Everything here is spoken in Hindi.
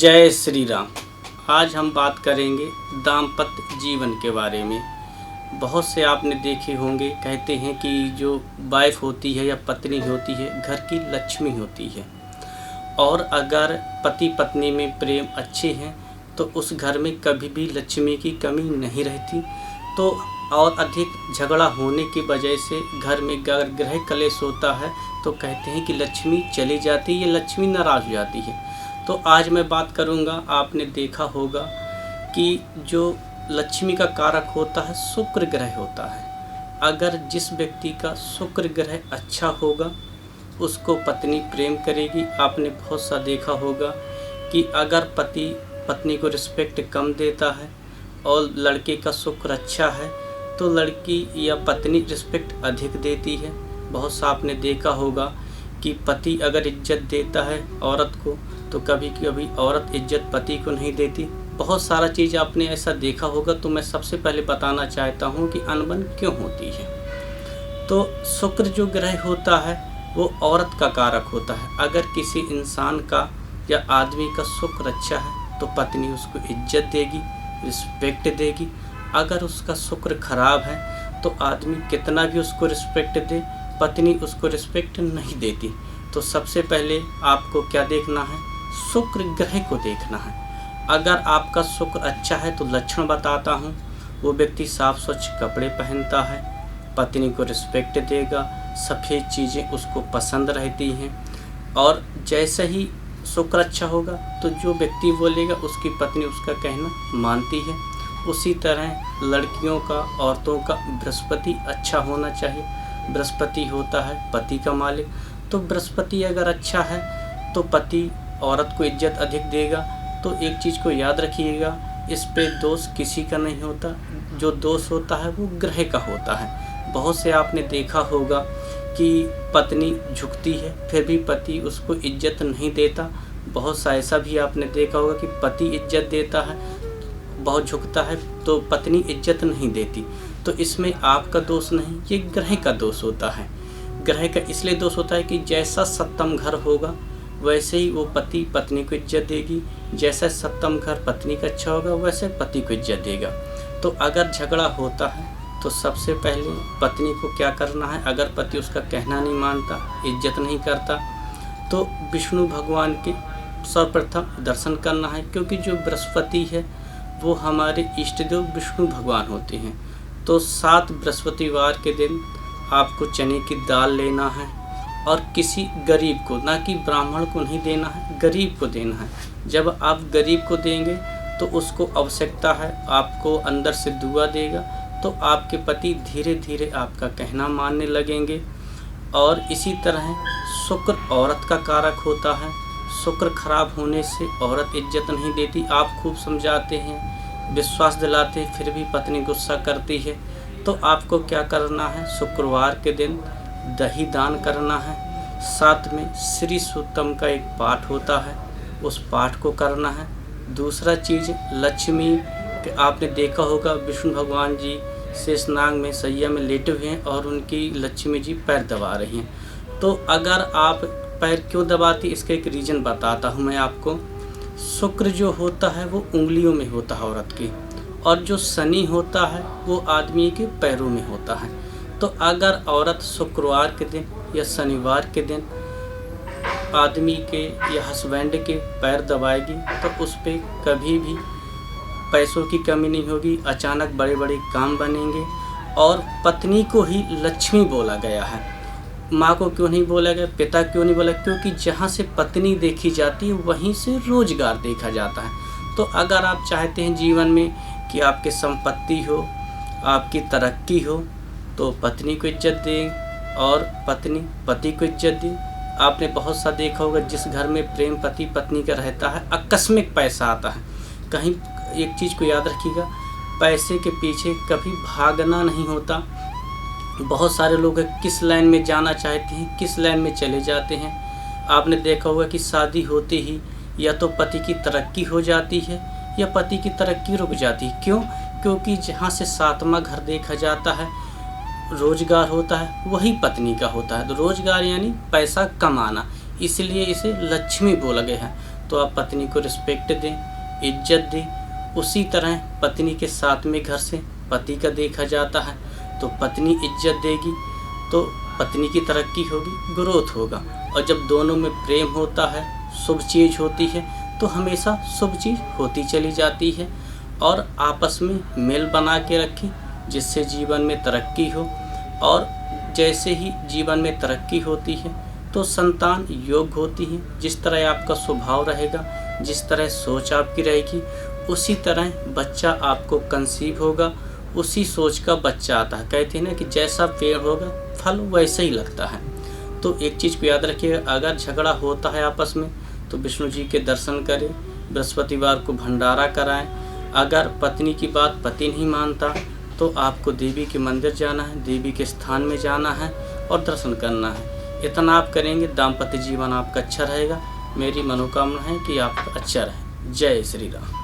जय श्री राम। आज हम बात करेंगे दाम्पत्य जीवन के बारे में। बहुत से आपने देखे होंगे, कहते हैं कि जो वाइफ होती है या पत्नी होती है घर की लक्ष्मी होती है, और अगर पति पत्नी में प्रेम अच्छे हैं तो उस घर में कभी भी लक्ष्मी की कमी नहीं रहती। तो और अधिक झगड़ा होने की वजह से घर में ग्रह कलेश होता है तो कहते हैं कि लक्ष्मी चली जाती है, लक्ष्मी नाराज़ हो जाती है। तो आज मैं बात करूंगा, आपने देखा होगा कि जो लक्ष्मी का कारक होता है शुक्र ग्रह होता है। अगर जिस व्यक्ति का शुक्र ग्रह अच्छा होगा उसको पत्नी प्रेम करेगी। आपने बहुत सा देखा होगा कि अगर पति पत्नी को रिस्पेक्ट कम देता है और लड़के का शुक्र अच्छा है तो लड़की या पत्नी रिस्पेक्ट अधिक देती है। बहुत सा आपने देखा होगा कि पति अगर इज्जत देता है औरत को तो कभी कभी औरत इज्जत पति को नहीं देती। बहुत सारा चीज़ आपने ऐसा देखा होगा। तो मैं सबसे पहले बताना चाहता हूँ कि अनबन क्यों होती है। तो शुक्र जो ग्रह होता है वो औरत का कारक होता है। अगर किसी इंसान का या आदमी का शुक्र अच्छा है तो पत्नी उसको इज्जत देगी, रिस्पेक्ट देगी। अगर उसका शुक्र खराब है तो आदमी कितना भी उसको रिस्पेक्ट दे, पत्नी उसको रिस्पेक्ट नहीं देती। तो सबसे पहले आपको क्या देखना है, शुक्र ग्रह को देखना है। अगर आपका शुक्र अच्छा है तो लक्षण बताता हूँ, वो व्यक्ति साफ स्वच्छ कपड़े पहनता है, पत्नी को रिस्पेक्ट देगा, सफ़ेद चीज़ें उसको पसंद रहती हैं। और जैसे ही शुक्र अच्छा होगा तो जो व्यक्ति बोलेगा उसकी पत्नी उसका कहना मानती है। उसी तरह लड़कियों का, औरतों का बृहस्पति अच्छा होना चाहिए। बृहस्पति होता है पति का मालिक। तो बृहस्पति अगर अच्छा है तो पति औरत को इज्जत अधिक देगा। तो एक चीज़ को याद रखिएगा, इस पे दोष किसी का नहीं होता, जो दोष होता है वो ग्रह का होता है। बहुत से आपने देखा होगा कि पत्नी झुकती है फिर भी पति उसको इज्जत नहीं देता। बहुत सा ऐसा भी आपने देखा होगा कि पति इज्जत देता है, बहुत झुकता है तो पत्नी इज्जत नहीं देती। तो इसमें आपका दोष नहीं, ये ग्रह का दोष होता है। ग्रह का इसलिए दोष होता है कि जैसा सप्तम घर होगा वैसे ही वो पति पत्नी को इज्जत देगी। जैसा सप्तम घर पत्नी का अच्छा होगा वैसे पति को इज्जत देगा। तो अगर झगड़ा होता है तो सबसे पहले पत्नी को क्या करना है, अगर पति उसका कहना नहीं मानता, इज्जत नहीं करता, तो विष्णु भगवान के सर्वप्रथम दर्शन करना है। क्योंकि जो बृहस्पति है वो हमारे इष्ट देव विष्णु भगवान होते हैं। तो 7 बृहस्पतिवार के दिन आपको चने की दाल लेना है और किसी गरीब को, ना कि ब्राह्मण को नहीं देना है, गरीब को देना है। जब आप गरीब को देंगे तो उसको आवश्यकता है, आपको अंदर से दुआ देगा, तो आपके पति धीरे धीरे आपका कहना मानने लगेंगे। और इसी तरह शुक्र औरत का कारक होता है। शुक्र खराब होने से औरत इज्जत नहीं देती। आप खूब समझाते हैं, विश्वास दिलाते हैं, फिर भी पत्नी गुस्सा करती है। तो आपको क्या करना है, शुक्रवार के दिन दही दान करना है। साथ में श्री सूक्तम का एक पाठ होता है, उस पाठ को करना है। दूसरा चीज़, लक्ष्मी आपने देखा होगा विष्णु भगवान जी शेषनाग में सैया में लेटे हुए हैं और उनकी लक्ष्मी जी पैर दबा रही हैं। तो अगर आप पैर क्यों दबाती, इसका एक रीज़न बताता हूँ मैं आपको। शुक्र जो होता है वो उंगलियों में होता है औरत की, और जो शनि होता है वो आदमी के पैरों में होता है। तो अगर औरत शुक्रवार के दिन या शनिवार के दिन आदमी के या हस्बैंड के पैर दबाएगी तो उस पर कभी भी पैसों की कमी नहीं होगी, अचानक बड़े बड़े काम बनेंगे। और पत्नी को ही लक्ष्मी बोला गया है, माँ को क्यों नहीं बोला गया, पिता क्यों नहीं बोला, क्योंकि जहाँ से पत्नी देखी जाती है वहीं से रोजगार देखा जाता है। तो अगर आप चाहते हैं जीवन में कि आपकी संपत्ति हो, आपकी तरक्की हो, तो पत्नी को इज्जत दें और पत्नी पति को इज्जत दें। आपने बहुत सा देखा होगा, जिस घर में प्रेम पति पत्नी का रहता है आकस्मिक पैसा आता है। कहीं एक चीज़ को याद रखिएगा, पैसे के पीछे कभी भागना नहीं होता। बहुत सारे लोग किस लाइन में जाना चाहते हैं, किस लाइन में चले जाते हैं। आपने देखा होगा कि शादी होते ही या तो पति की तरक्की हो जाती है या पति की तरक्की रुक जाती है। क्यों? क्योंकि जहाँ से 7वां घर देखा जाता है, रोजगार होता है, वही पत्नी का होता है। तो रोजगार यानी पैसा कमाना, इसलिए इसे लक्ष्मी बोला गया है। तो आप पत्नी को रिस्पेक्ट दें, इज्जत दें। उसी तरह पत्नी के साथ में घर से पति का देखा जाता है, तो पत्नी इज्जत देगी तो पत्नी की तरक्की होगी, ग्रोथ होगा। और जब दोनों में प्रेम होता है, शुभ चीज़ होती है, तो हमेशा शुभ चीज़ होती चली जाती है। और आपस में मेल बना के रखें जिससे जीवन में तरक्की हो। और जैसे ही जीवन में तरक्की होती है तो संतान योग्य होती है। जिस तरह आपका स्वभाव रहेगा, जिस तरह सोच आपकी रहेगी, उसी तरह बच्चा आपको कंसीव होगा, उसी सोच का बच्चा आता है। कहते हैं ना कि जैसा पेड़ होगा फल वैसे ही लगता है। तो एक चीज़ को याद रखिएगा, अगर झगड़ा होता है आपस में तो विष्णु जी के दर्शन करें, बृहस्पतिवार को भंडारा कराएं। अगर पत्नी की बात पति नहीं मानता तो आपको देवी के मंदिर जाना है, देवी के स्थान में जाना है और दर्शन करना है। इतना आप करेंगे, दाम्पत्य जीवन आपका अच्छा रहेगा। मेरी मनोकामना है कि आप अच्छा रहे। जय श्री राम।